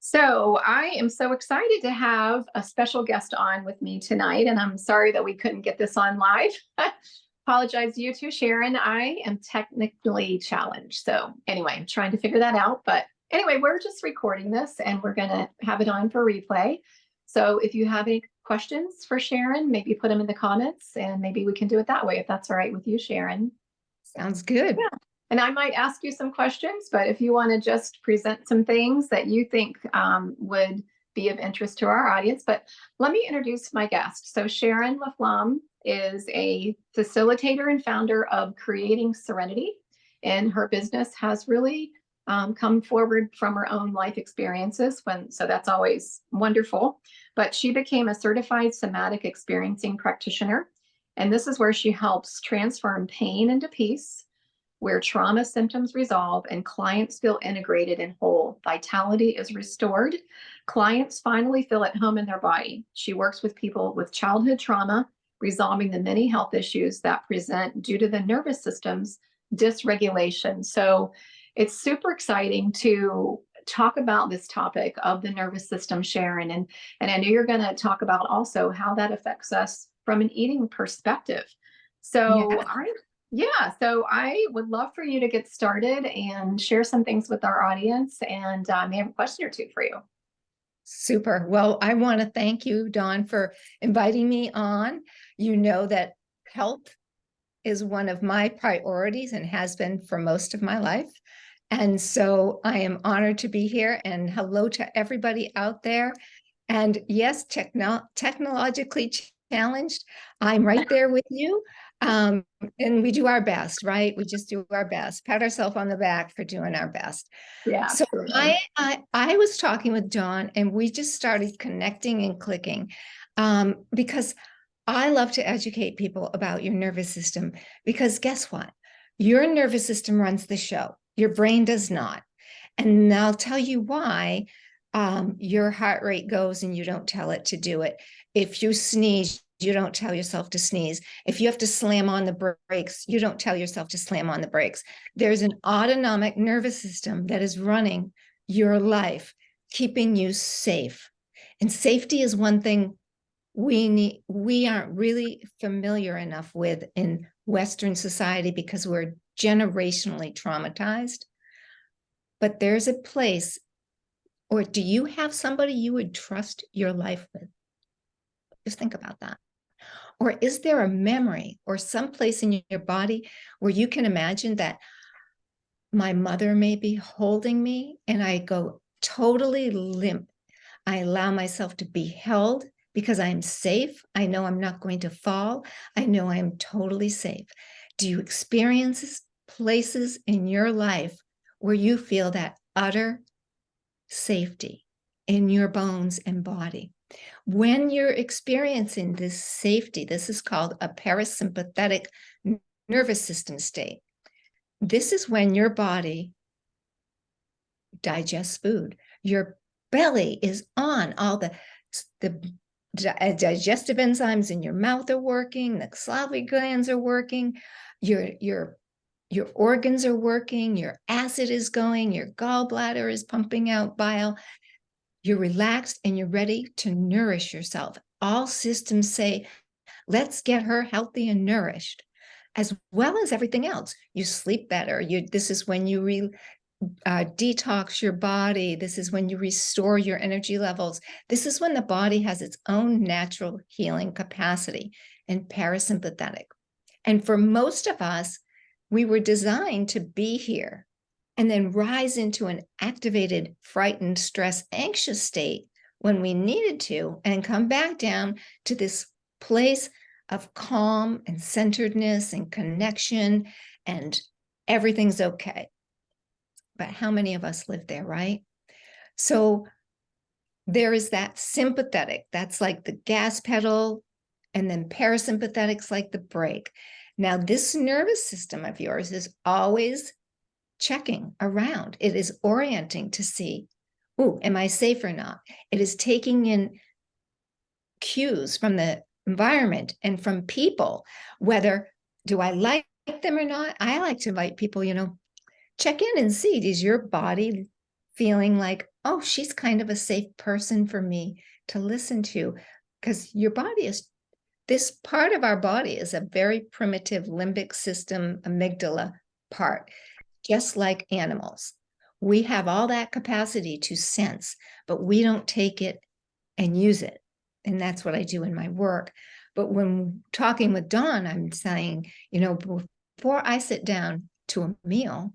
So I am so excited to have a special guest on with me tonight, and I'm sorry that we couldn't get this on live. Apologize to you too, Sharon. I am technically challenged. So anyway, I'm trying to figure that out. But anyway, we're just recording this and we're going to have it on for replay. So if you have any questions for Sharon, maybe put them in the comments and maybe we can do it that way if that's all right with you, Sharon. Sounds good. Yeah. And I might ask you some questions, but if you want to just present some things that you think would be of interest to our audience. But let me introduce my guest. So Sharon LaFlamme is a facilitator and founder of Creating Serenity. And her business has really come forward from her own life experiences. So that's always wonderful. But she became a certified somatic experiencing practitioner. And this is where she helps transform pain into peace, where trauma symptoms resolve and clients feel integrated and whole. Vitality is restored. Clients finally feel at home in their body. She works with people with childhood trauma, resolving the many health issues that present due to the nervous system's dysregulation. So it's super exciting to talk about this topic of the nervous system, Sharon. And I know you're going to talk about also how that affects us from an eating perspective. So so I would love for you to get started and share some things with our audience, and I have a question or two for you. Super. Well, I want to thank you, Dawn, for inviting me on. You know that health is one of my priorities and has been for most of my life. And so I am honored to be here, and hello to everybody out there. And yes, technologically challenged. I'm right there with you. And we do our best, right? We just do our best. Pat ourselves on the back for doing our best. Yeah. So I was talking with Dawn, and we just started connecting and clicking because I love to educate people about your nervous system, because guess what? Your nervous system runs the show. Your brain does not. And I'll tell you why. Your heart rate goes and you don't tell it to do it. If you sneeze, you don't tell yourself to sneeze. If you have to slam on the brakes, you don't tell yourself to slam on the brakes. There's an autonomic nervous system that is running your life, keeping you safe. And safety is one thing we aren't really familiar enough with in Western society because we're generationally traumatized. But there's a place, or do you have somebody you would trust your life with? Just think about that. Or is there a memory or some place in your body where you can imagine that my mother may be holding me and I go totally limp? I allow myself to be held because I'm safe. I know I'm not going to fall. I know I'm totally safe. Do you experience places in your life where you feel that utter safety in your bones and body? When you're experiencing this safety, this is called a parasympathetic nervous system state. This is when your body digests food. Your belly is on. All the digestive enzymes in your mouth are working. The salivary glands are working. Your organs are working. Your acid is going. Your gallbladder is pumping out bile. You're relaxed and you're ready to nourish yourself. All systems say, let's get her healthy and nourished, as well as everything else. You sleep better. This is when you detox your body. This is when you restore your energy levels. This is when the body has its own natural healing capacity and parasympathetic. And for most of us, we were designed to be here and then rise into an activated, frightened, stressed, anxious state when we needed to, and come back down to this place of calm and centeredness and connection, and everything's okay. But how many of us live there, right? So there is that sympathetic, that's like the gas pedal, and then parasympathetic's like the brake. Now, this nervous system of yours is always checking around. It is orienting to see, oh, am I safe or not? It is taking in cues from the environment and from people, whether do I like them or not. I like to invite people, check in and see, is your body feeling like oh, she's kind of a safe person for me to listen to, because your body is, this part of our body is a very primitive limbic system, amygdala part, just like animals. We have all that capacity to sense, but we don't take it and use it. And that's what I do in my work. But when talking with Dawn, I'm saying, before I sit down to a meal,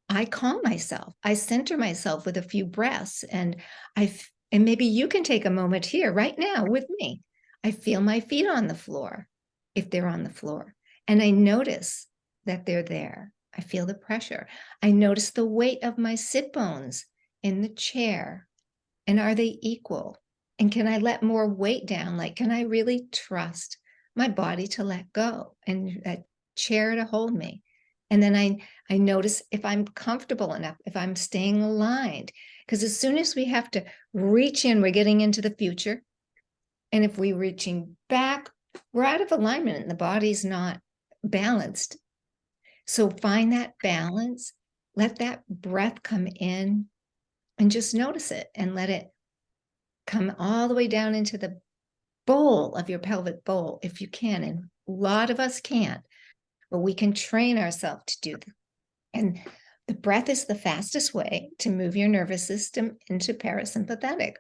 I calm myself. I center myself with a few breaths, and and maybe you can take a moment here right now with me. I feel my feet on the floor, if they're on the floor, and I notice that they're there. I feel the pressure. I notice the weight of my sit bones in the chair, and are they equal? And can I let more weight down? Like, can I really trust my body to let go and that chair to hold me? And then I notice if I'm comfortable enough, if I'm staying aligned. Because as soon as we have to reach in, we're getting into the future. And if we're reaching back, we're out of alignment and the body's not balanced. So find that balance, let that breath come in and just notice it and let it come all the way down into the bowl of your pelvic bowl if you can. And a lot of us can't, but we can train ourselves to do that. And the breath is the fastest way to move your nervous system into parasympathetic.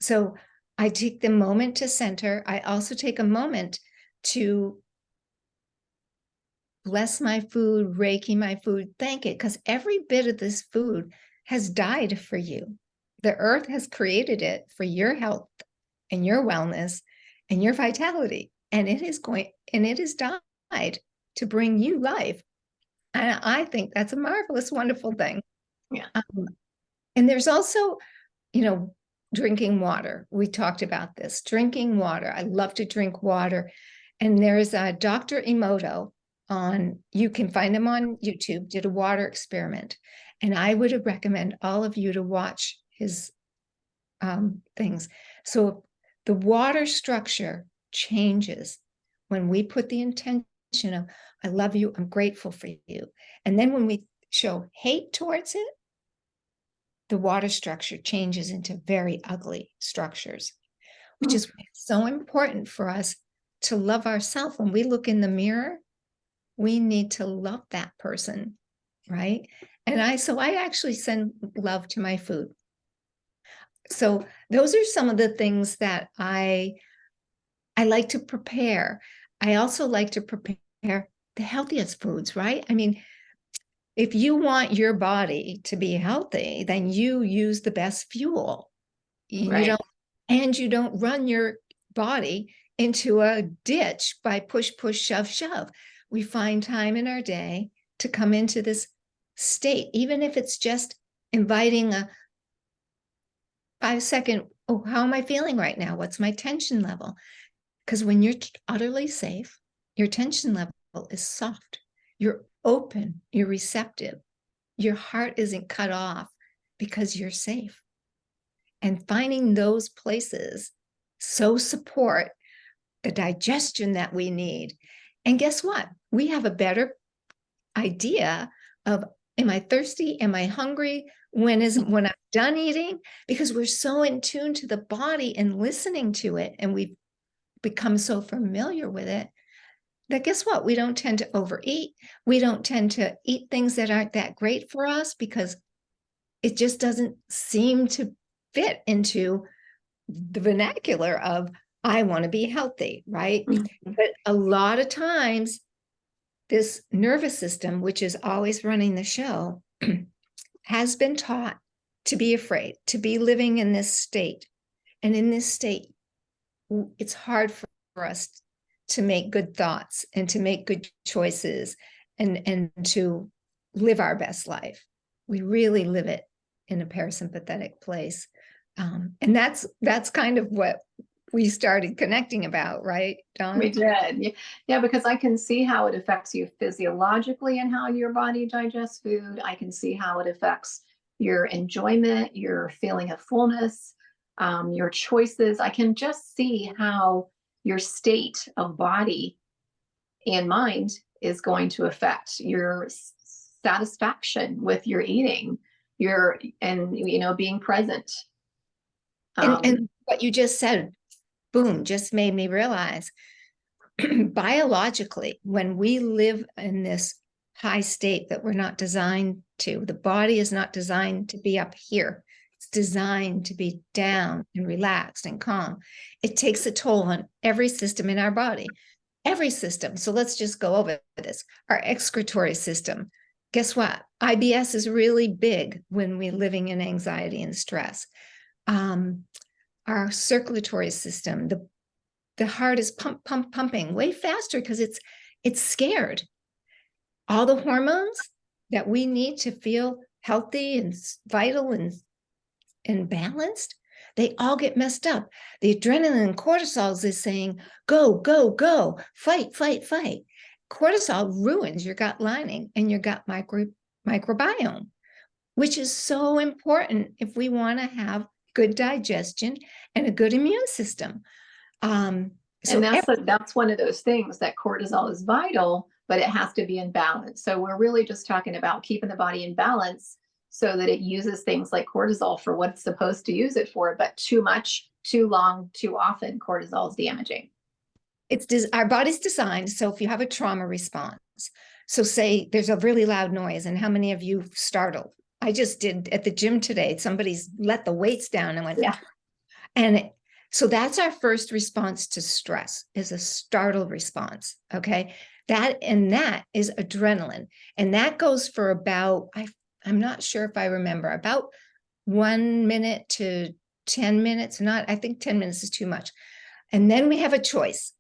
So I take the moment to center. I also take a moment to bless my food, Reiki my food, thank it, because every bit of this food has died for you. The earth has created it for your health and your wellness and your vitality. And it has died to bring you life. And I think that's a marvelous, wonderful thing. Yeah. And there's also, drinking water. We talked about this, drinking water. I love to drink water. And there's Dr. Emoto you can find him on YouTube, did a water experiment. And I would recommend all of you to watch his things. So the water structure changes when we put the intention of, I love you, I'm grateful for you. And then when we show hate towards it, the water structure changes into very ugly structures, which is so important for us to love ourselves. When we look in the mirror, we need to love that person, right? And I actually send love to my food. So those are some of the things that I like to prepare. I also like to prepare the healthiest foods, right? I mean, if you want your body to be healthy, then you use the best fuel. Right. You don't run your body into a ditch by push, shove, shove. We find time in our day to come into this state, even if it's just inviting a 5-second, oh, how am I feeling right now? What's my tension level? Because when you're utterly safe, your tension level is soft. You're open, you're receptive. Your heart isn't cut off because you're safe. And finding those places so support the digestion that we need. And guess what? We have a better idea of, am I thirsty? Am I hungry? When I'm done eating? Because we're so in tune to the body and listening to it, and we've become so familiar with it that guess what? We don't tend to overeat. We don't tend to eat things that aren't that great for us because it just doesn't seem to fit into the vernacular of, I want to be healthy, right? Mm-hmm. But a lot of times, this nervous system, which is always running the show, has been taught to be afraid, to be living in this state. And in this state, it's hard for us to make good thoughts and to make good choices and to live our best life. We really live it in a parasympathetic place. And that's kind of what we started connecting about, right, Dawn? We did. Yeah, because I can see how it affects you physiologically and how your body digests food. I can see how it affects your enjoyment, your feeling of fullness, your choices. I can just see how your state of body and mind is going to affect your satisfaction with your eating. being present. And what you just said, boom, just made me realize biologically, when we live in this high state that we're not designed to, the body is not designed to be up here. It's designed to be down and relaxed and calm. It takes a toll on every system in our body, every system. So let's just go over this. Our excretory system. Guess what? IBS is really big when we're living in anxiety and stress. Our circulatory system, the heart is pumping way faster because it's scared. All the hormones that we need to feel healthy and vital and balanced, they all get messed up. The adrenaline and cortisol is saying, go, go, go, fight, fight, fight. Cortisol ruins your gut lining and your gut microbiome, which is so important if we want to have good digestion and a good immune system. And that's one of those things that cortisol is vital, but it has to be in balance. So we're really just talking about keeping the body in balance so that it uses things like cortisol for what it's supposed to use it for, but too much, too long, too often, cortisol is damaging. Our body's designed, so if you have a trauma response, so say there's a really loud noise, and how many of you startled? I just did at the gym today. Somebody's let the weights down and went, yeah. And so that's our first response to stress, is a startle response. Okay. That is adrenaline. And that goes for about, I'm not sure if I remember, about 1 minute to 10 minutes. I think 10 minutes is too much. And then we have a choice.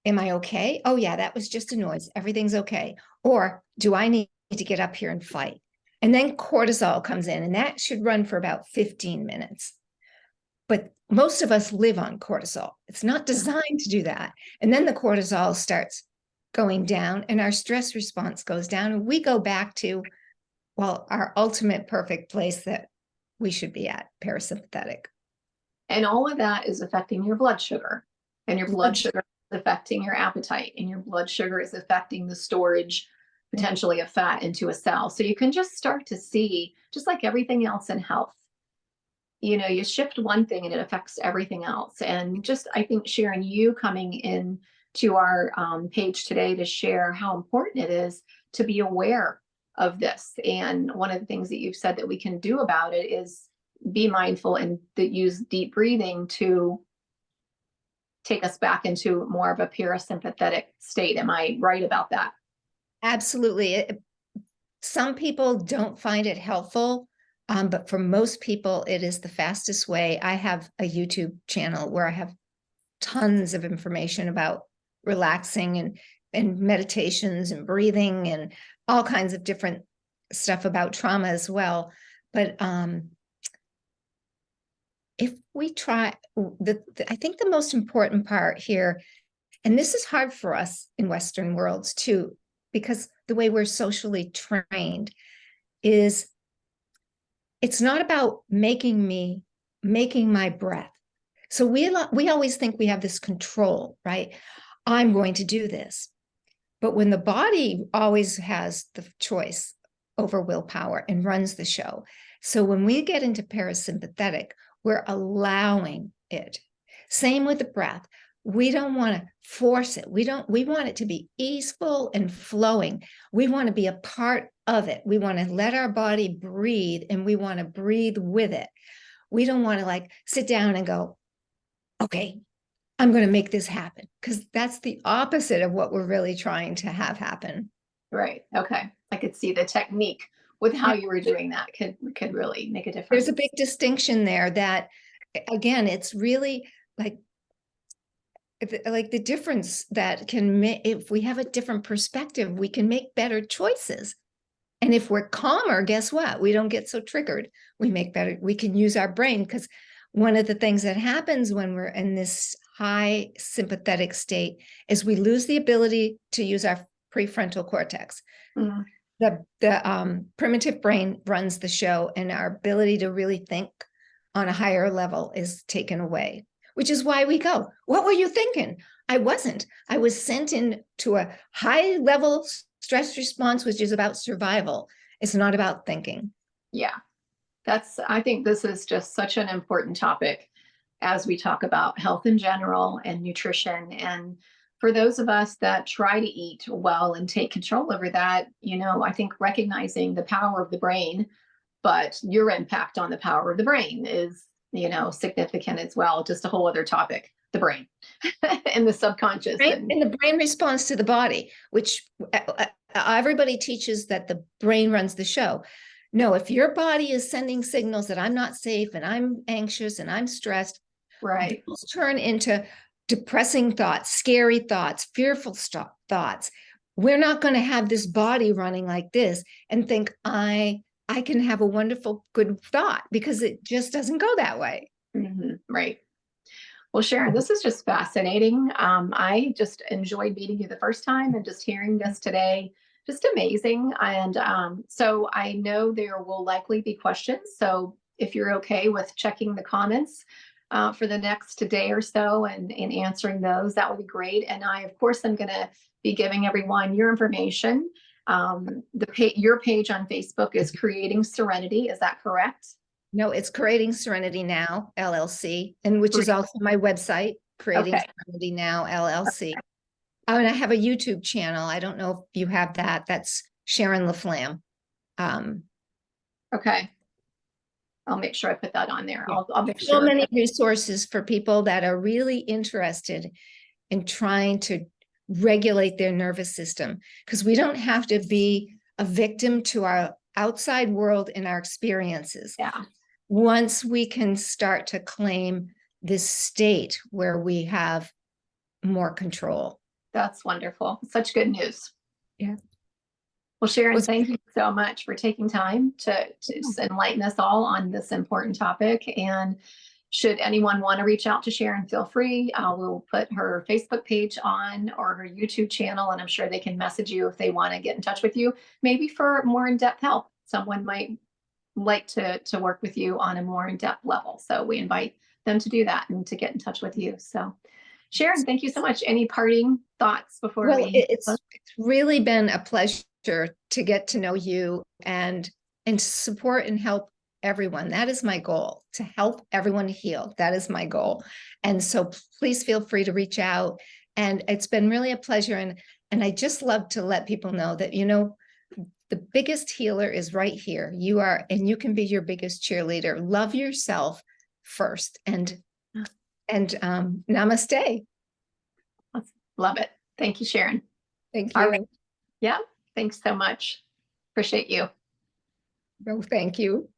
Am I okay? Oh yeah, that was just a noise. Everything's okay. Or do I need to get up here and fight? And then cortisol comes in, and that should run for about 15 minutes. But most of us live on cortisol. It's not designed to do that. And then the cortisol starts going down and our stress response goes down. And we go back to, our ultimate perfect place that we should be at, parasympathetic. And all of that is affecting your blood sugar. And your blood sugar is affecting your appetite. And your blood sugar is affecting the storage potentially of fat into a cell. So you can just start to see, just like everything else in health, you shift one thing and it affects everything else. And just, I think, Sharon, you coming in to our page today to share how important it is to be aware of this. And one of the things that you've said that we can do about it is be mindful and use deep breathing to take us back into more of a parasympathetic state. Am I right about that? Absolutely. Some people don't find it helpful, but for most people, it is the fastest way. I have a YouTube channel where I have tons of information about relaxing and meditations and breathing and all kinds of different stuff about trauma as well. But if we try, I think the most important part here, and this is hard for us in Western worlds too, because the way we're socially trained is, it's not about making my breath. So we always think we have this control, right? I'm going to do this. But when the body always has the choice over willpower and runs the show. So when we get into parasympathetic, we're allowing it. Same with the breath. We don't want to force it. We want it to be easeful and flowing. We want to be a part of it. We want to let our body breathe, and we want to breathe with it. We don't want to sit down and go, okay, I'm going to make this happen, because that's the opposite of what we're really trying to have happen. Right. Okay. I could see the technique with how you were doing that could really make a difference. There's a big distinction there that, again, it's really like the difference that can make, if we have a different perspective, we can make better choices. And if we're calmer, guess what? We don't get so triggered. We can use our brain, because one of the things that happens when we're in this high sympathetic state is we lose the ability to use our prefrontal cortex. Mm. The primitive brain runs the show, and our ability to really think on a higher level is taken away, which is why we go, what were you thinking? I wasn't. I was sent into a high level stress response, which is about survival. It's not about thinking. Yeah. I think this is just such an important topic as we talk about health in general and nutrition. And for those of us that try to eat well and take control over that, I think recognizing the power of the brain, but your impact on the power of the brain is, significant as well. Just a whole other topic, the brain and the subconscious. Right? And the brain responds to the body, which everybody teaches that the brain runs the show. No, if your body is sending signals that I'm not safe and I'm anxious and I'm stressed, Right. those turn into depressing thoughts, scary thoughts, fearful thoughts. We're not going to have this body running like this and think I can have a wonderful, good thought, because it just doesn't go that way. Right. Well, Sharon, this is just fascinating. I just enjoyed meeting you the first time, and just hearing this today, just amazing. And so I know there will likely be questions. So if you're okay with checking the comments for the next day or so and answering those, that would be great. And I, of course, am going to be giving everyone your information. Your page on Facebook is Creating Serenity. Is that correct? No, it's Creating Serenity Now, LLC, and which is also my website, Creating Serenity Now, LLC. Oh, and I have a YouTube channel. I don't know if you have that. That's Sharon LaFlamme. Okay. I'll make sure I put that on there. I'll make sure. So many resources for people that are really interested in trying to regulate their nervous system, because we don't have to be a victim to our outside world and our experiences. Yeah. Once we can start to claim this state where we have more control. That's wonderful. Such good news. Yeah. Well, Sharon, thank you so much for taking time to just enlighten us all on this important topic. And should anyone want to reach out to Sharon, feel free. We'll put her Facebook page on, or her YouTube channel, and I'm sure they can message you if they want to get in touch with you, maybe for more in-depth help. Someone might like to work with you on a more in-depth level. So we invite them to do that and to get in touch with you. So Sharon, thank you so much. Any parting thoughts before we? It's really been a pleasure to get to know you and support and help everyone. That is my goal, to help everyone heal. That is my goal. And so please feel free to reach out. And it's been really a pleasure. And I just love to let people know that, the biggest healer is right here. You are, and you can be your biggest cheerleader. Love yourself first. And namaste. Love it. Thank you, Sharon. Thank you. All right. Yeah. Thanks so much. Appreciate you. Oh, thank you.